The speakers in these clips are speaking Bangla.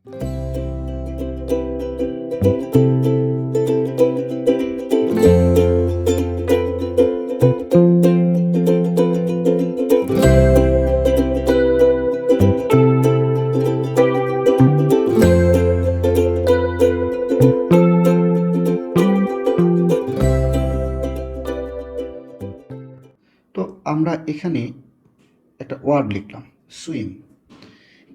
তো আমরা এখানে একটা ওয়ার্ড লিখলাম সুইম,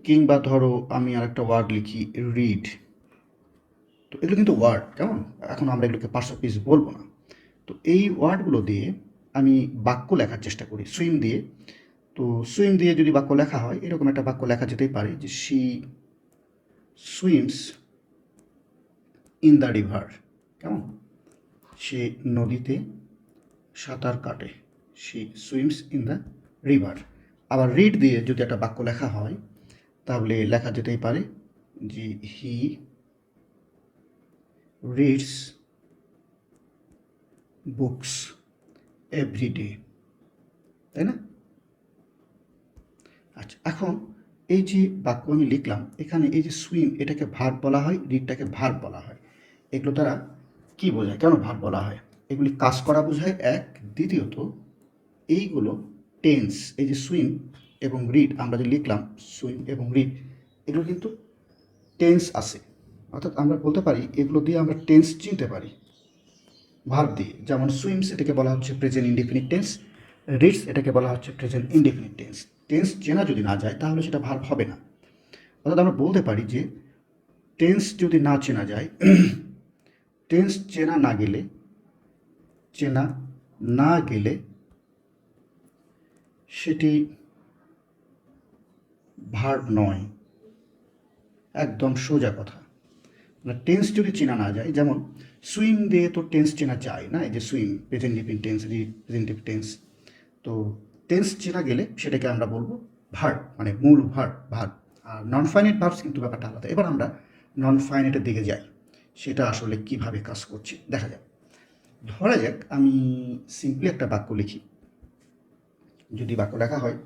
কিংবা ধরো আমি আর একটা ওয়ার্ড লিখি রিড। তো এগুলো কিন্তু ওয়ার্ড, কেমন? এখন আমরা এগুলোকে পার্টস অফ স্পিচ বলবো না। তো এই ওয়ার্ডগুলো দিয়ে আমি বাক্য লেখার চেষ্টা করি সুইম দিয়ে। তো সুইম দিয়ে যদি বাক্য লেখা হয়, এরকম একটা বাক্য লেখা যেতেই পারে যে she swims in the river. কেমন? সে নদীতে সাঁতার কাটে। She swims in the river. আবার রিড দিয়ে যদি একটা বাক্য লেখা হয়, তাহলে লেখা যেতেই পারে যে he reads books every day. তাই না? আচ্ছা, এখন এই যে বাক্য আমি লিখলাম, এখানে এই যে সুইম, এটাকে ভার্ব বলা হয়, রিডটাকে ভার্ব বলা হয়। এগুলো দ্বারা কি বোঝায়, কেন ভার্ব বলা হয়? এগুলি কাজ করা বোঝায় এক। দ্বিতীয়ত এইগুলো টেন্স, এই যে সুইম এবং রিড আমরা যে লিখলাম, সুইম এবং রিড, এগুলো কিন্তু টেন্স আছে। অর্থাৎ আমরা বলতে পারি এগুলো দিয়ে আমরা টেন্স চিনতে পারি ভার্ব দিয়ে। যেমন সুইমস, এটাকে বলা হচ্ছে প্রেজেন্ট ইনডেফিনিট টেন্স। রিডস, এটাকে বলা হচ্ছে প্রেজেন্ট ইনডেফিনিট টেন্স। টেন্স চেনা যদি না যায়, তাহলে সেটা ভার্ব হবে না। অর্থাৎ আমরা বলতে পারি যে টেন্স যদি না চেনা যায়, টেন্স চেনা না গেলে সেটি ভার্ব নয়। একদম সোজা কথা। টেন্স যদি চেনা না যায়, যেমন সুইম দিয়ে তো টেন্স চেনা যায় না, এই যে swim present indefinite tense, representative tense. তো টেন্স চেনা গেলে সেটাকে আমরা বলবো ভার্ব, মানে মূল ভার্ব। আর নন ফাইনাইট ভার্বস কিন্তু ব্যাপারটা আলাদা। এবার আমরা নন ফাইনাইটের দিকে যাই, সেটা আসলে কিভাবে কাজ করছে দেখা যাক। ধরা যাক আমি সিম্পলি একটা বাক্য লিখি। যদি বাক্য লেখা হয়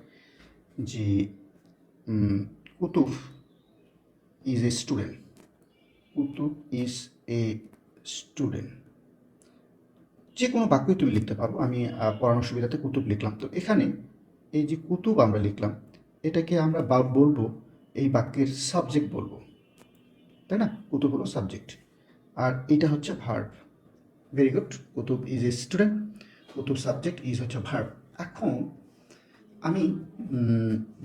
যে Qutub is a student. Qutub is a student. যে কোনো বাক্যই তুমি লিখতে পারো, আমি পড়ানোর সুবিধাতে কুতুব লিখলাম। তো এখানে এই যে কুতুব আমরা লিখলাম, এটাকে আমরা বলবো এই বাক্যের সাবজেক্ট বলবো, তাই না? কুতুব হলো সাবজেক্ট, আর এটা হচ্ছে verb. Very good. Qutub is a student, Qutub subject, is হচ্ছে ভার্ব। এখন আমি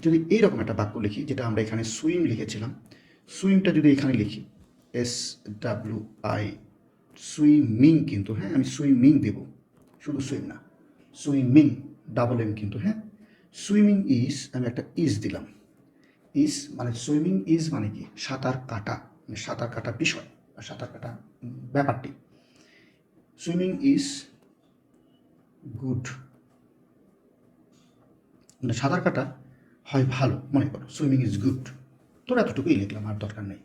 যদি এইরকম একটা বাক্য লিখি, যেটা আমরা এখানে সুইম লিখেছিলাম, সুইমটা যদি এখানে লিখি SWI, সুইমিং কিন্তু, হ্যাঁ, আমি সুইমিং দেব, শুধু সুইম না, সুইমিং ডাবল এম কিন্তু, হ্যাঁ। সুইমিং ইজ, আমি একটা ইজ দিলাম। ইজ মানে সুইমিং ইজ মানে কি, সাঁতার কাটা, মানে সাঁতার কাটা বিষয় বা সাঁতার কাটা ব্যাপারটি। সুইমিং ইজ গুড, মানে সাঁতার কাটা হয় ভালো, মনে করো সুইমিং ইজ গুড। তোর এতটুকুই লিখলাম, আর দরকার নেই।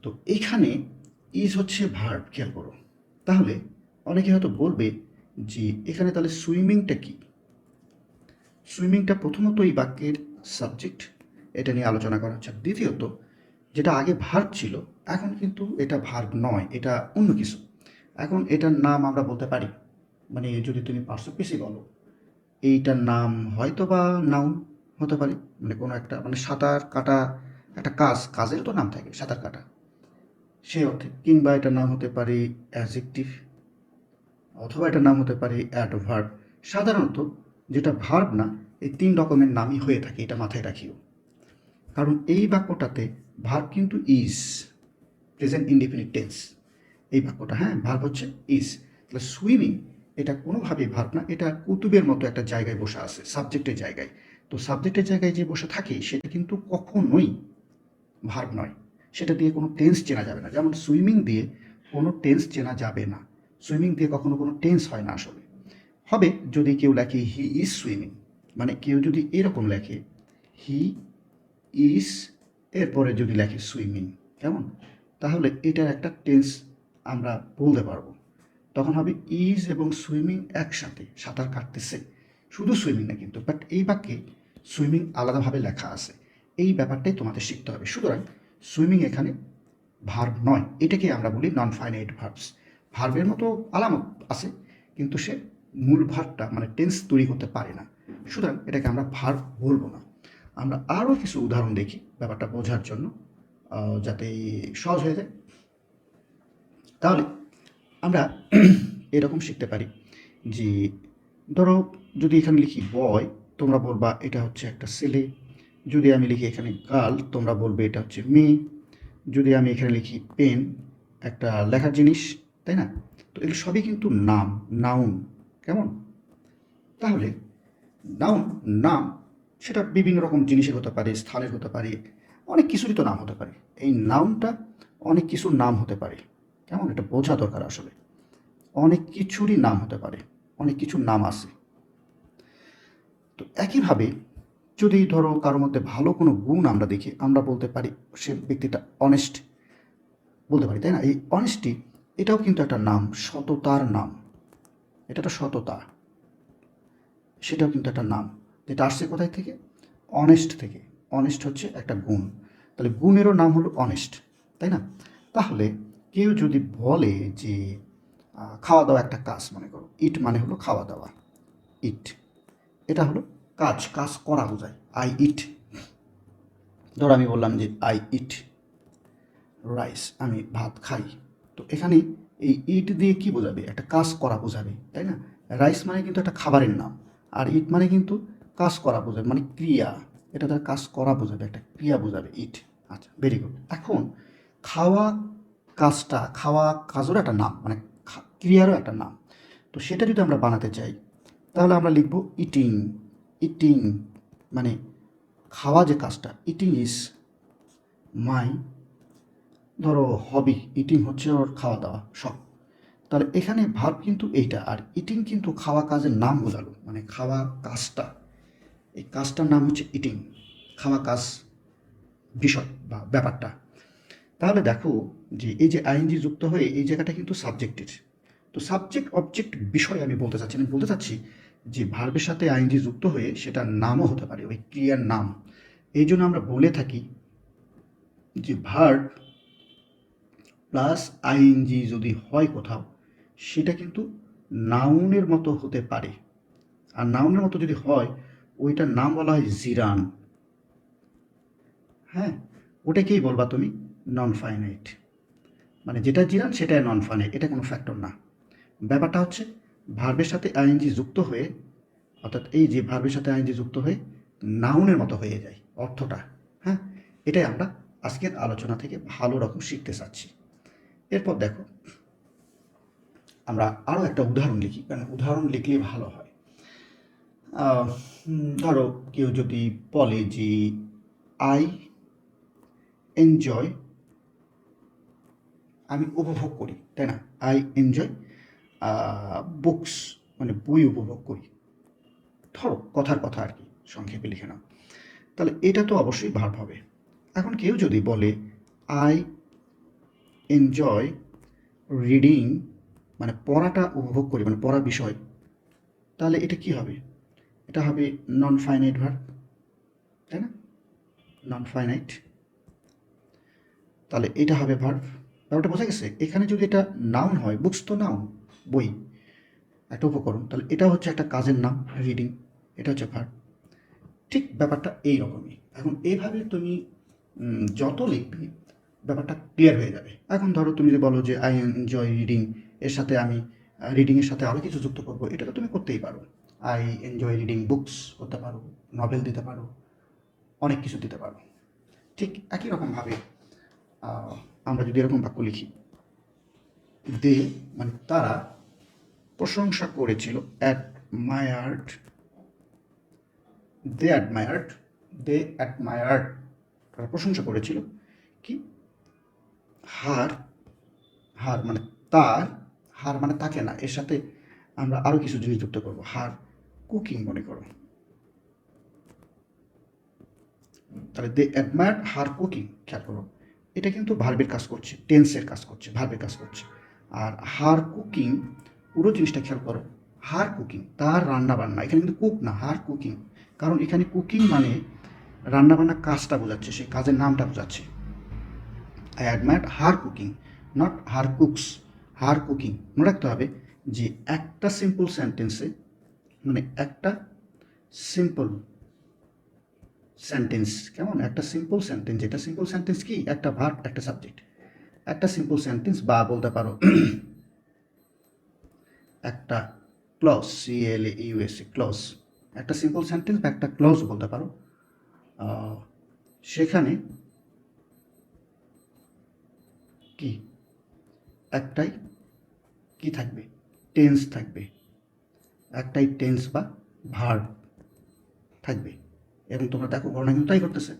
তো এইখানে ইজ হচ্ছে ভার্ব, খেয়াল করো। তাহলে অনেকে হয়তো বলবে যে এখানে তাহলে সুইমিংটা কি? সুইমিংটা প্রথমত এই বাক্যের সাবজেক্ট, এটা নিয়ে আলোচনা করা হচ্ছে। দ্বিতীয়ত, যেটা আগে ভার্ব ছিল, এখন কিন্তু এটা ভার্ব নয়, এটা অন্য কিছু। এখন এটার নাম আমরা বলতে পারি, মানে যদি তুমি পার্টস অফ স্পিচই বলো, এইটার নাম হয়তো বা নাউন হতে পারে, মানে কোনো একটা, মানে সাঁতার কাটা একটা কাজের তো নাম থাকে সাঁতার কাটা, সেই অর্থে। কিংবা এটার নাম হতে পারে অ্যাডজেক্টিভ, অথবা এটার নাম হতে পারে অ্যাডভার্ব। সাধারণত যেটা ভার্ব না, এই 3 রকমের নামই হয়ে থাকে, এটা মাথায় রাখিও। কারণ এই বাক্যটাতে ভার্ব কিন্তু ইজ, প্রেজেন্ট ইনডেফিনিট টেন্স এই বাক্যটা, হ্যাঁ, ভার্ব হচ্ছে ইজ। তাহলে সুইমিং এটা কোনোভাবেই ভার্ব না, এটা কুতুবের মতো একটা জায়গায় বসে আছে, সাবজেক্টের জায়গায়। তো সাবজেক্টের জায়গায় যে বসে থাকে, সেটা কিন্তু কখনোই ভার্ব নয়। সেটা দিয়ে কোনো টেন্স চেনা যাবে না। যেমন সুইমিং দিয়ে কোনো টেন্স চেনা যাবে না। সুইমিং দিয়ে কখনো কোনো টেন্স হয় না আসলে। হবে যদি কেউ লেখে হি ইজ সুইমিং, মানে কেউ যদি এরকম লেখে হি ইজ, এরপরে যদি লেখে সুইমিং, কেমন? তাহলে এটার একটা টেন্স আমরা বলতে পারবো। তখন হবে ইজ এবং সুইমিং একসাথে, সাঁতার কাটতেছে। শুধু সুইমিং না কিন্তু, বাট এই বাক্যে সুইমিং আলাদাভাবে লেখা আছে। এই ব্যাপারটাই তোমাদের শিখতে হবে। সুতরাং সুইমিং এখানে ভার্ব নয়, এটাকে আমরা বলি নন ফাইনাইট ভার্বস। ভার্বের মতো আলামত আছে, কিন্তু সে মূল ভার্বটা মানে টেন্স তৈরি করতে পারে না, সুতরাং এটাকে আমরা ভার্ব বলবো না। আমরা আরও কিছু উদাহরণ দেখি ব্যাপারটা বোঝার জন্য, যাতে সহজ হয়ে যায়। তাহলে আমরা এরকম শিখতে পারি যে ধরো যদি এখানে লিখি বয়, তোমরা বলবা এটা হচ্ছে একটা ছেলে। যদি আমি লিখি এখানে গার্ল, তোমরা বলবে এটা হচ্ছে মেয়ে। যদি আমি এখানে লিখি পেন, একটা লেখার জিনিস, তাই না? তো এগুলো সবই কিন্তু নাম, নাউন। কেমন? তাহলে নাউন, নাম সেটা বিভিন্ন রকম জিনিসের হতে পারে, স্থানের হতে পারে, অনেক কিছুরই তো নাম হতে পারে। এই নাউনটা অনেক কিছুর নাম হতে পারে। কেমন? এটা বোঝা দরকার আসলে। অনেক কিছুরই নাম হতে পারে, অনেক কিছুর নাম আছে। তো একইভাবে যদি ধরো কারোর মধ্যে ভালো কোনো গুণ আমরা দেখি, আমরা বলতে পারি সে ব্যক্তিটা অনেস্ট বলতে পারি, তাই না? এই অনেস্টি এটাও কিন্তু একটা নাম, সততার নাম। এটা একটা সততা, সেটাও কিন্তু একটা নাম, যেটা আসছে কোথায় থেকে? অনেস্ট থেকে। অনেস্ট হচ্ছে একটা গুণ, তাহলে গুণেরও নাম হলো অনেস্ট, তাই না? তাহলে কেউ যদি বলে যে খাওয়া দাওয়া একটা কাজ, মনে করো ইট মানে হলো খাওয়া দাওয়া, ইট এটা হলো কাজ, কাজ করা বোঝায়। আই ইট, ধরো আমি বললাম যে আই ইট রাইস, আমি ভাত খাই। তো এখানে এই ইট দিয়ে কি বোঝাবে? একটা কাজ করা বোঝাবে, তাই না? রাইস মানে কিন্তু একটা খাবারের নাম, আর ইট মানে কিন্তু কাজ করা বোঝাবে, মানে ক্রিয়া। এটা তার কাজ করা বোঝাবে, একটা ক্রিয়া বোঝাবে ইট। আচ্ছা, ভেরি গুড। এখন খাওয়া কাজটা, খাওয়া কাজেরও একটা নাম, মানে ক্রিয়ারও একটা নাম। তো সেটা যদি আমরা বানাতে চাই, তাহলে আমরা লিখব ইটিং। ইটিং মানে খাওয়া যে কাজটা, ইটিং ইজ মাই, ধরো হবি। ইটিং হচ্ছে ওর খাওয়া দাওয়া, শখ। তাহলে এখানে ভার্ব কিন্তু এইটা, আর ইটিং কিন্তু খাওয়া কাজের নাম বোঝালো, মানে খাওয়া কাজটা, এই কাজটার নাম হচ্ছে ইটিং, খাওয়া কাজ বিষয় বা ব্যাপারটা। তাহলে দেখো যে এই যে আইএনজি যুক্ত হয়ে এই জায়গাটা কিন্তু সাবজেক্টের। তো সাবজেক্ট অবজেক্ট বিষয় আমি বলতে চাচ্ছি, আমি বলতে চাচ্ছি যে ভার্বের সাথে আইএনজি যুক্ত হয়ে সেটা নামও হতে পারে, ওই ক্রিয়ার নাম। এই জন্য আমরা বলে থাকি যে ভার্ব প্লাস আইএনজি যদি হয় কোথাও, সেটা কিন্তু নাউনের মতো হতে পারে। আর নাউনের মতো যদি হয়, ওইটার নাম বলা হয় জিরান। হ্যাঁ, ওটাকেই বলবা তুমি নন ফাইনাইট, মানে যেটা জিরান সেটাই নন ফাইনাইট, এটা কোনো ফ্যাক্টর না। ব্যাপারটা হচ্ছে ভার্বের সাথে আইএনজি যুক্ত হয়ে, অর্থাৎ এই যে ভার্বের সাথে আইএনজি যুক্ত হয়ে নাউনের মতো হয়ে যায় অর্থটা। হ্যাঁ, এটাই আমরা আজকের আলোচনা থেকে ভালো রকম শিখতে চাচ্ছি। এরপর দেখো আমরা আরও একটা উদাহরণ লিখি, কারণ উদাহরণ লিখলে ভালো হয়। ধরো কেউ যদি বলে যে আই এনজয়, আমি উপভোগ করি, তাই না? আই এনজয় বুকস, মানে বই উপভোগ করি। ধরো কথার কথা আর কি, সংক্ষেপে লিখে নাও। তাহলে এটা তো অবশ্যই ভার্ব হবে। এখন কেউ যদি বলে আই এনজয় রিডিং, মানে পড়াটা উপভোগ করি, মানে পড়ার বিষয়, তাহলে এটা কি হবে? এটা হবে নন ফাইনাইট ভার্ব, তাই না? নন ফাইনাইট, তাহলে এটা হবে ভার্ব। ব্যাপারটা বোঝা গেছে? এখানে যদি এটা নাউন হয়, বুকস তো নাউন, বই একটা উপকরণ, তাহলে এটা হচ্ছে একটা কাজের নাম, রিডিং, এটা হচ্ছে ভার্ব। ঠিক ব্যাপারটা এই রকমই। এখন এইভাবে তুমি যত লিখবে ব্যাপারটা ক্লিয়ার হয়ে যাবে। এখন ধরো তুমি যে বলো যে আই এনজয় রিডিং, এর সাথে আমি রিডিংয়ের সাথে আরও কিছু যুক্ত করবো, এটা তো তুমি করতেই পারো। আই এনজয় রিডিং বুকস করতে পারো, নভেল দিতে পারো, অনেক কিছু দিতে পারো। ঠিক একই রকমভাবে আমরা যদি এরকম বাক্য লিখি, দে মানে তারা প্রশংসা করেছিল, অ্যাডমায়ার্ড, দে অ্যাডমায়ার্ড, দে অ্যাডমায়ার্ড, তারা প্রশংসা করেছিল কি? হার, হার মানে তার, হার মানে তাকে না, এর সাথে আমরা আরও কিছু জিনিস যুক্ত করবো। হার কুকিং মনে করো, তাহলে দে অ্যাডমায়ার্ড হার কুকিং। খেয়াল করো, এটা কিন্তু ভার্বের কাজ করছে, টেন্সের কাজ করছে, ভার্বের কাজ করছে। আর হার কুকিং, পুরো জিনিসটা খেয়াল করো, হার কুকিং তার রান্না বান্না, এখানে কিন্তু কুক না, হার কুকিং। কারণ এখানে কুকিং মানে রান্না বান্না কাজটা বোঝাচ্ছে, সেই কাজের নামটা বোঝাচ্ছে। I admire her cooking, not her cooks, her cooking. মনে রাখতে হবে যে একটা সিম্পল সেন্টেন্সে, মানে একটা সিম্পল সেন্টেন্স, কেমন একটা সিম্পল সেন্টেন্স, যেটা সিম্পল সেন্টেন্স কি, একটা ভার্ব একটা সাবজেক্ট, একটা সিম্পল সেন্টেন্স বা বলতে পারো একটা ক্লজ, CLAUSE ক্লজ, একটা সিম্পল সেন্টেন্স বা একটা ক্লজ বলতে পারো। সেখানে কি একটাই কি থাকবে, টেন্স থাকবে, একটাই টেন্স বা ভার্ব থাকবে। এবং তোমরা দেখো গণনা কিন্তু তাই করতেছে।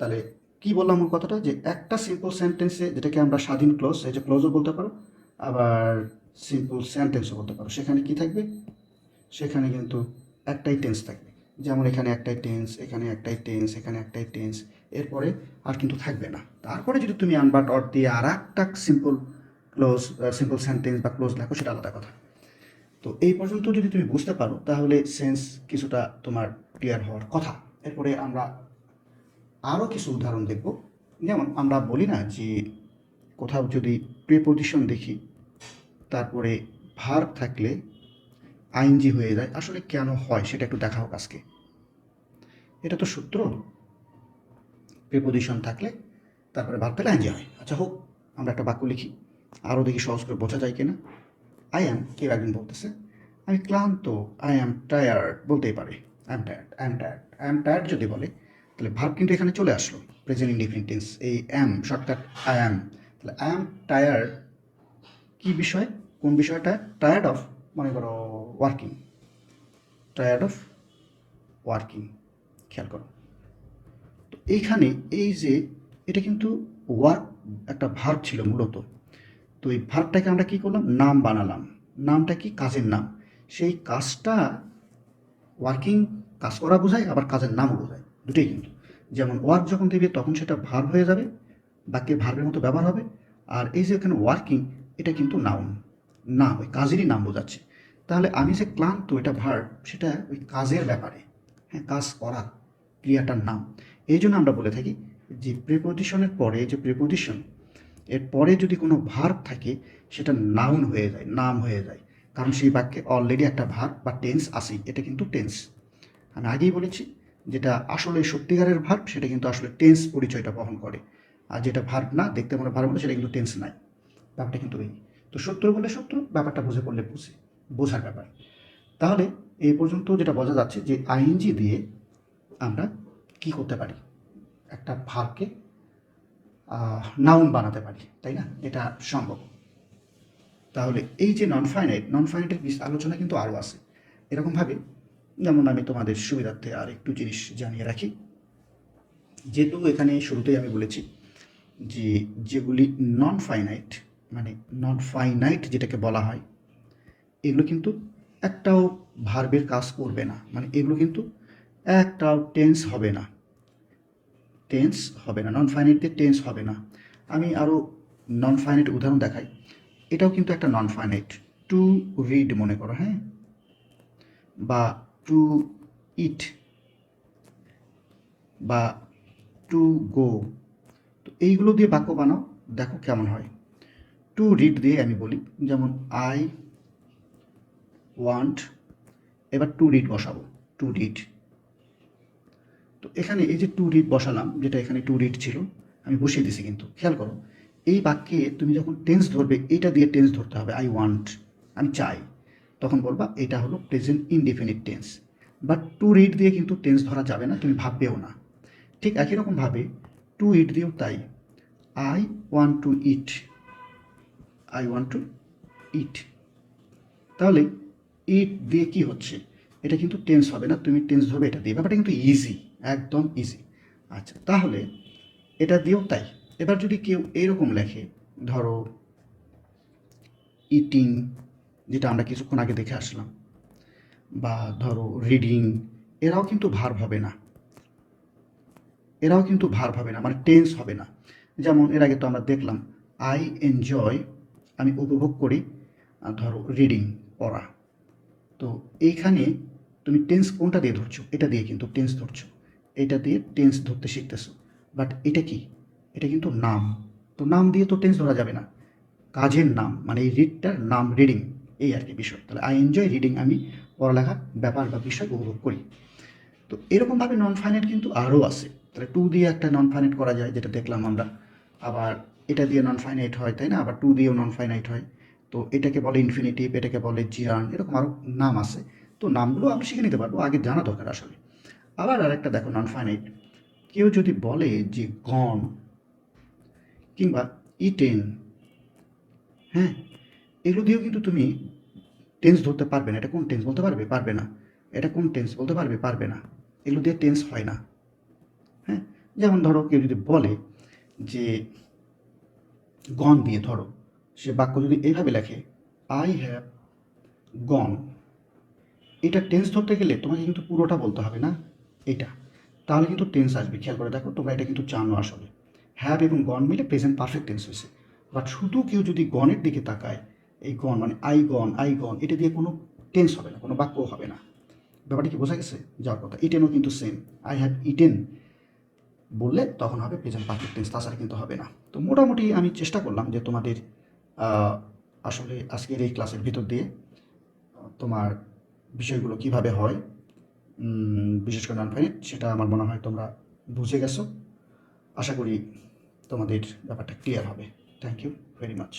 তাহলে কি বললাম ওর কথাটা, যে একটা সিম্পল সেন্টেন্সে, যেটাকে আমরা স্বাধীন ক্লজ, এই যে ক্লজও বলতে পারো, আবার সিম্পল সেন্টেন্সও বলতে পারো, সেখানে কি থাকবে, সেখানে কিন্তু একটাই টেন্স থাকবে। যেমন এখানে একটাই টেন্স, এখানে একটাই টেন্স, এখানে একটাই টেন্স, এরপরে আর কিন্তু থাকবে না। তারপরে যদি তুমি আনবাট অর দিয়ে আর একটা সিম্পল ক্লোজ, সিম্পল সেন্টেন্স বা ক্লোজ লেখো, সেটা আলাদা কথা। তো এই পর্যন্ত যদি তুমি বুঝতে পারো তাহলে সেন্স কিছুটা তোমার ক্লিয়ার হওয়ার কথা। এরপরে আমরা আরও কিছু উদাহরণ দেখব। যেমন আমরা বলি না যে কোথাও যদি প্রিপোজিশন দেখি, তারপরে ভার্ব থাকলে আইএনজি হয়ে যায়, আসলে কেন হয় সেটা একটু দেখা হোক আজকে। এটা তো সূত্র, প্রিপোজিশন থাকলে তারপরে ভার্ব থাকলে আইএনজি হয়। আচ্ছা হোক, আমরা একটা বাক্য লিখি, আরও দেখি সহজ করে বোঝা যায় কিনা। আই অ্যাম, কেউ একজন বলতেছে আমি ক্লান্ত, আই অ্যাম টায়ার্ড বলতেই পারে, I am tired, I am tired, I am tired যদি বলে, তাহলে ভার্ব কিন্তু এখানে চলে আসলো, প্রেজেন্ট ইনডিফিনিট টেন্স, এই অ্যাম শর্টকাট আই অ্যাম। তাহলে আই অ্যাম টায়ার্ড, কী বিষয়, কোন বিষয়টা, টায়ার্ড অফ, মনে করো ওয়ার্কিং, টায়ার্ড অফ ওয়ার্কিং, খেয়াল করো। তো এইখানে এই যে এটা কিন্তু ওয়ার্ক একটা ভার্ব ছিল মূলত। তো এই ভার্বটাকে আমরা কী করলাম, নাম বানালাম। নামটা কি, কাজের নাম। সেই কাজটা ওয়ার্কিং, কাজ করা বোঝায়, আবার কাজের নামও বোঝায়, দুটোই কিন্তু। যেমন ওয়ার্ক যখন দেবে তখন সেটা ভার্ব হয়ে যাবে, বাক্যে ভার্বের মতো ব্যবহার হবে। আর এই যে এখানে ওয়ার্কিং, এটা কিন্তু নাউন, নাম, ওই কাজেরই নাম বোঝাচ্ছে। তাহলে আমি যে ক্লান্ত, এটা ভার্ব, সেটা ওই কাজের ব্যাপারে, হ্যাঁ, কাজ করা ক্রিয়াটার নাম। এই জন্য আমরা বলে থাকি যে প্রিপোজিশনের পরে, যে প্রিপোজিশন এর পরে যদি কোনো ভার্ব থাকে, সেটা নাউন হয়ে যায়, নাম হয়ে যায়, কারণ সেই বাক্যে অলরেডি একটা ভার্ব বা টেন্স আসেই, এটা কিন্তু টেন্স। আমি আগেই বলেছি, যেটা আসলে সত্যিকারের ভার্ব সেটা কিন্তু আসলে টেন্স পরিচয়টা বহন করে, আর যেটা ভার্ব না, দেখতে মনে ভার্ব বলে, সেটা কিন্তু টেন্স নাই, ব্যাপারটা কিন্তু এই। তো সত্য বলে সত্য, ব্যাপারটা বুঝে পড়লে বুঝে, বোঝার ব্যাপার। তাহলে এই পর্যন্ত যেটা বোঝা যাচ্ছে যে আইএনজি দিয়ে আমরা কি করতে পারি, একটা ভার্বকে নাউন বানাতে পারি, তাই না, এটা সম্ভব। তাহলে এই যে নন ফাইনাইটের আলোচনা কিন্তু আরও আছে এরকমভাবে। যেমন আমি তোমাদের সুবিধার্থে আর একটু জিনিস জানিয়ে রাখি, যেহেতু এখানে শুরুতেই আমি বলেছি যে যেগুলি নন ফাইনাইট, মানে নন ফাইনাইট যেটাকে বলা হয়, এগুলো কিন্তু একটাও ভার্বের কাজ করবে না, মানে এগুলো কিন্তু একটাও টেন্স হবে না, টেন্স হবে না, নন ফাইনাইটতে টেন্স হবে না। আমি আরও নন ফাইনাইট উদাহরণ দেখাই। এটাও কিন্তু একটা নন ফাইনাইট, টু রিড মনে করো, হ্যাঁ, বা টু ইট, বা টু গো। তো এইগুলো দিয়ে বাক্য বানাও, দেখো কেমন হয়। টু রিড দিয়ে আমি বলি, যেমন আই ওয়ান্ট, এবার টু রিড বসাবো, টু রিড। তো এখানে এই যে টু রিড বসালাম, যেটা এখানে টু রিড ছিল, আমি বসিয়ে দিছি, কিন্তু খেয়াল করো এই বাক্যে তুমি যখন টেন্স ধরবে, এটা দিয়ে টেন্স ধরতে হবে, আই ওয়ান্ট, আমি চাই, তখন বলবা এটা হলো present indefinite tense. But to read দিয়ে কিন্তু টেন্স ধরা যাবে না, তুমি ভাববেও না। ঠিক একই রকমভাবে টু ইট দিয়েও তাই, I want to eat, I want to eat. তাহলে ইট দিয়ে কি হচ্ছে, এটা কিন্তু টেন্স হবে না, তুমি টেন্স ধরবে এটা দিয়ে, ব্যাপারটা কিন্তু ইজি, একদম ইজি। আচ্ছা, তাহলে এটা দিয়েও তাই। এবার যদি কেউ এরকম লেখে, ধরো ইটিং, যেটা আমরা কিছুক্ষণ আগে দেখে আসলাম, বা ধরো রিডিং, এরাও কিন্তু ভার্ব হবে না, এরাও কিন্তু ভার্ব হবে না, মানে টেন্স হবে না। যেমন এর আগে তো আমরা দেখলাম আই এনজয়, আমি উপভোগ করি, ধরো রিডিং, পড়া। তো এইখানে তুমি টেন্স কোনটা দিয়ে ধরছো, এটা দিয়ে কিন্তু টেন্স ধরছো, এটা দিয়ে টেন্স ধরতে শিখতেছো। বাট এটা কি, এটা কিন্তু নাম। তো নাম দিয়ে তো টেন্স ধরা যাবে না, কাজের নাম মানে এই রিডটার নাম, রিডিং, এই আর কি বিষয়। তাহলে আই এনজয় রিডিং, আমি পড়ালেখার ব্যাপার বা বিষয় উপভোগ করি। তো এরকমভাবে নন ফাইনাইট কিন্তু আরও আছে। তাহলে টু দিয়ে একটা নন ফাইনাইট করা যায়, যেটা দেখলাম আমরা। আবার এটা দিয়ে নন ফাইনাইট হয়, তাই না? আবার টু দিয়েও নন ফাইনাইট হয়। তো এটাকে বলে ইনফিনিটিভ, এটাকে বলে জিয়ার্ন, এরকম আরও নাম আছে। তো নামগুলো আমরা শিখে নিতে পারবো, আগে জানা দরকার আসলে। আবার আরেকটা দেখো নন ফাইনাইট, কেউ যদি বলে যে গন কিংবা ইটেন, হ্যাঁ, এগুলো দিয়েও কিন্তু তুমি টেন্স ধরতে পারবে না। এটা কোন টেন্স বলতে পারবে? পারবে না। এটা কোন টেন্স বলতে পারবে? পারবে না। এগুলো দিয়ে টেন্স হয় না। হ্যাঁ, যেমন ধরো কেউ যদি বলে যে গন দিয়ে, ধরো সে বাক্য যদি এইভাবে লেখে, আই হ্যাভ গন, এটা টেন্স ধরতে গেলে তোমাকে কিন্তু পুরোটা বলতে হবে না, এটা, তাহলে কিন্তু টেন্স আসবে। খেয়াল করে দেখো, তোমরা এটা কিন্তু জানো আসলে। হ্যাভ এবং গন মিলে প্রেজেন্ট পারফেক্ট টেন্স হয়েছে। বাট শুধু কেউ যদি গনের দিকে তাকায়, এই গন মানে আই গন, এটা দিয়ে কোনো টেন্স হবে না, কোনো বাক্য হবে না। ব্যাপারটা কি বোঝা গেছে? যাওয়ার কথা। ইটেনও কিন্তু সেম, আই হ্যাভ ইটেন বললে তখন হবে প্রেজেন্ট পারফেক্ট টেন্স, তাছাড়া কিন্তু হবে না। তো মোটামুটি আমি চেষ্টা করলাম যে তোমাদের আসলে আজকের এই ক্লাসের ভিতর দিয়ে তোমার বিষয়গুলো কিভাবে হয়, বিশেষ করে নন ফাইনাইট, সেটা আমার মনে হয় তোমরা বুঝে গেছো। আশা করি তোমাদের ব্যাপারটা ক্লিয়ার হবে। Thank you very much.